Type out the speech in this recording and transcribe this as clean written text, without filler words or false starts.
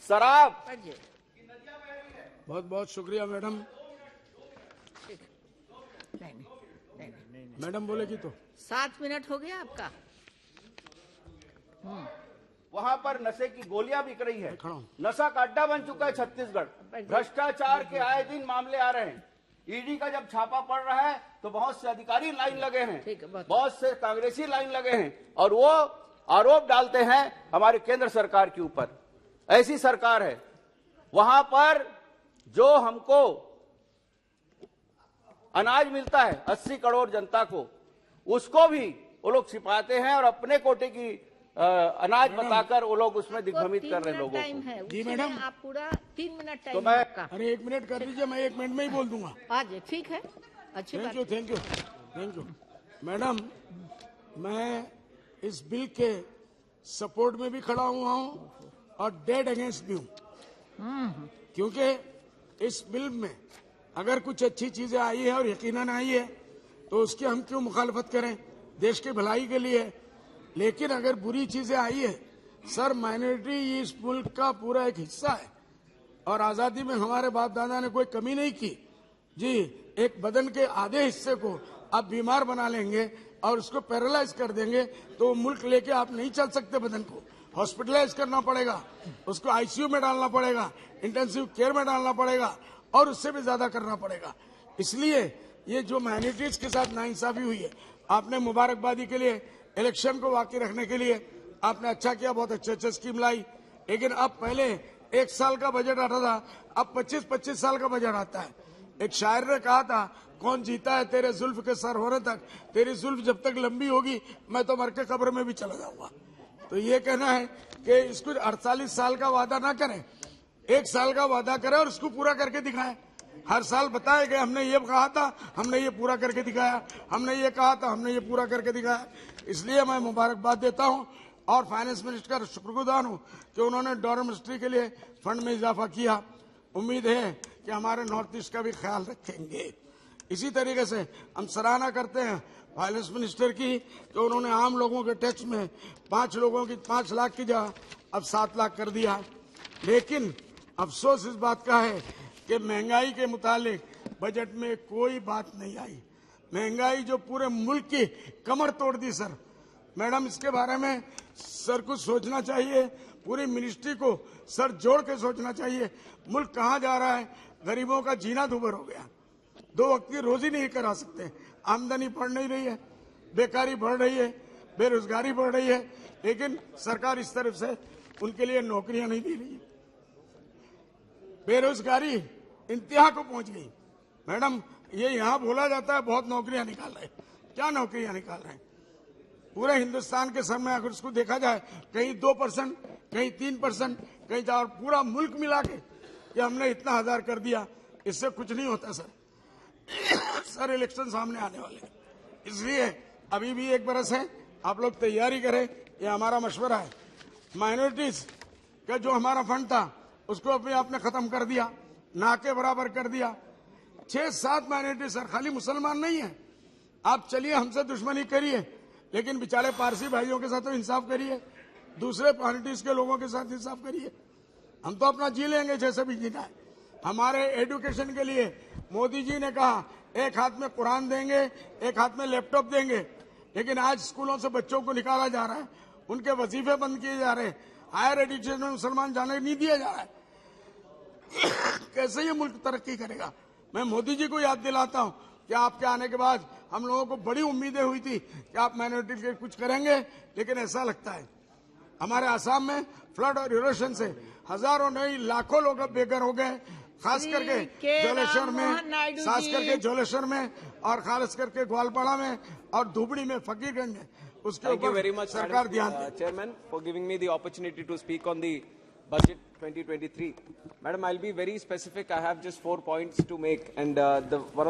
शराब। बहुत बहुत शुक्रिया मैडम। नहीं। मैडम बोलेगी तो 7 मिनट हो गया आपका। वहां पर नशे की गोलियां बिक रही है, खड़ा हूं। नशा का अड्डा बन चुका है छत्तीसगढ़। भ्रष्टाचार के आए दिन मामले आ रहे हैं। ईडी का जब छापा पड़ रहा है तो बहुत से अधिकारी लाइन लगे हैं, बहुत से कांग्रेसी लाइन लगे हैं और वो आरोप डालते हैं हमारे केंद्र सरकार के ऊपर। ऐसी सरकार है, वहां पर जो हमको अनाज मिलता है 80 करोड़ जनता को, उसको भी वो लोग छिपाते हैं और अपने कोटे की अनाज बताकर वो लोग उसमें दिग्भ्रमित कर रहे हैं लोगों को। जी मैडम, आप पूरा 3 मिनट टाइम तो मैं अरे 1 मिनट कर दीजिए, मैं 1 मिनट में ही बोल दूंगा। आज ठीक है, अच्छी बात। Thank you madam. मैं इस बिल के सपोर्ट में भी खड़ा हुआ हूँ और डेड अगेंस्ट भी हूँ, क्योंकि इस बिल में अगर कुछ अच्छी चीजें आई है और यकीनन आई है तो उसकी हम क्यों मुखालफत करें, देश की भलाई के लिए। लेकिन अगर बुरी चीजें आई है, सर माइनॉरिटी इस मुल्क का पूरा एक हिस्सा है और आजादी में हमारे बाप दादा ने कोई कमी नहीं की जी। एक बदन के आधे हिस्से को आप बीमार बना लेंगे और उसको पैरालाइज कर देंगे तो मुल्क लेके आप नहीं चल सकते। बदन को हॉस्पिटलाइज करना पड़ेगा, उसको आईसीयू में डालना पड़ेगा, इंटेंसिव केयर में डालना पड़ेगा और उससे भी ज्यादा करना पड़ेगा। इसलिए ये जो माइनॉरिटीज के साथ नाइंसाफी हुई है, आपने मुबारकबादी के लिए, इलेक्शन को बाकी रखने के लिए आपने अच्छा किया, बहुत अच्छे स्कीम लाई। लेकिन अब पहले 1 साल का बजट आता था, अब 25-25 साल का बजट आता है। एक शायर ने कहा था, कौन जीता है तेरे जुल्फ के सर होने तक, तेरी जुल्फ जब तक लंबी होगी मैं तो मर के कब्र में भी चला जाऊंगा। तो ये कहना है कि इसको 48 साल का वादा ना करें, 1 साल का वादा करें और उसको पूरा करके दिखाएं। हर साल बताए गए हमने ये कहा था, हमने ये पूरा करके दिखाया, हमने ये कहा था, हमने ये पूरा करके दिखाया। इसलिए मैं मुबारकबाद देता हूं और फाइनेंस मिनिस्टर का शुक्रगुजार हूं कि उन्होंने डॉलर मिनिस्ट्री के लिए फंड में इजाफा किया। उम्मीद है कि हमारे नॉर्थ ईस्ट का भी ख्याल रखेंगे। इसी तरीके से हम सराहना करते हैं फाइनेंस मिनिस्टर की कि उन्होंने आम लोगों के टैक्स में 5 लोगों की 5 लाख की जगह अब 7 लाख कर दिया। लेकिन अफसोस इस बात का है कि महंगाई के मुतालिक बजट में कोई बात नहीं आई। महंगाई जो पूरे मुल्क की कमर तोड़ दी सर। मैडम, इसके बारे में सर को सोचना चाहिए, पूरी मिनिस्ट्री को सर जोड़ के सोचना चाहिए। मुल्क कहाँ जा रहा है, गरीबों का जीना दूभर हो गया, 2 वक्त की रोजी नहीं करा सकते, आमदनी बढ़ नहीं रही है, बेकारी बढ़ रही है, बेरोजगारी बढ़ रही है, लेकिन सरकार इस तरफ से उनके लिए नौकरियां नहीं दे रही है। बेरोजगारी इंतहा को पहुंच गई। मैडम, ये यहाँ बोला जाता है बहुत नौकरियां निकाल रहे हैं, क्या नौकरियां निकाल रहे हैं? पूरे हिंदुस्तान के सर में अगर उसको देखा जाए, कहीं 2%, कहीं 3%, कहीं 4, पूरा मुल्क मिला के कि हमने इतना 1000 कर दिया, इससे कुछ नहीं होता सर। सर इलेक्शन सामने आने वाले हैं, इसलिए अभी भी 1 बरस है, आप लोग तैयारी करें, ये हमारा मशवरा है। माइनॉरिटीज का जो हमारा फंड था उसको अभी आपने खत्म कर दिया, ना के बराबर कर दिया। 6-7 माइनॉरिटी सर, खाली मुसलमान नहीं है। आप चलिए हमसे दुश्मनी करिए, लेकिन बेचारे पारसी भाइयों के साथ तो इंसाफ करिए, दूसरे माइनॉरिटीज के लोगों के साथ इंसाफ करिए। हम तो अपना जी लेंगे जैसे भी जीना है। हमारे एजुकेशन के लिए मोदी जी ने कहा 1 हाथ में कुरान देंगे, 1 हाथ में लैपटॉप देंगे, लेकिन आज स्कूलों से बच्चों को निकाला जा रहा है, उनके वजीफे बंद किए जा रहे हैं, हायर एजुकेशन में मुसलमान जाने नहीं दिया जा रहा है। कैसे ये मुल्क तरक्की करेगा? मैं मोदी जी को याद दिलाता हूं कि आपके आने के बाद हम लोगों को बड़ी उम्मीदें हुई थी कि आप माइनॉरिटी के कुछ करेंगे, लेकिन ऐसा लगता है हमारे आसाम में फ्लड और इरोशन से हजारों नहीं लाखों लोग अब बेघर हो गए, खास करके जोलेश्वर में और खास करके ग्वालपाड़ा में और धुबड़ी में, फकीरगंज में। उसके ऊपर सरकार ध्यान दे। Chairman, for giving me the opportunity to speak on the budget 2023. Madam, I'll be very specific. I have just 4 points to make, and one of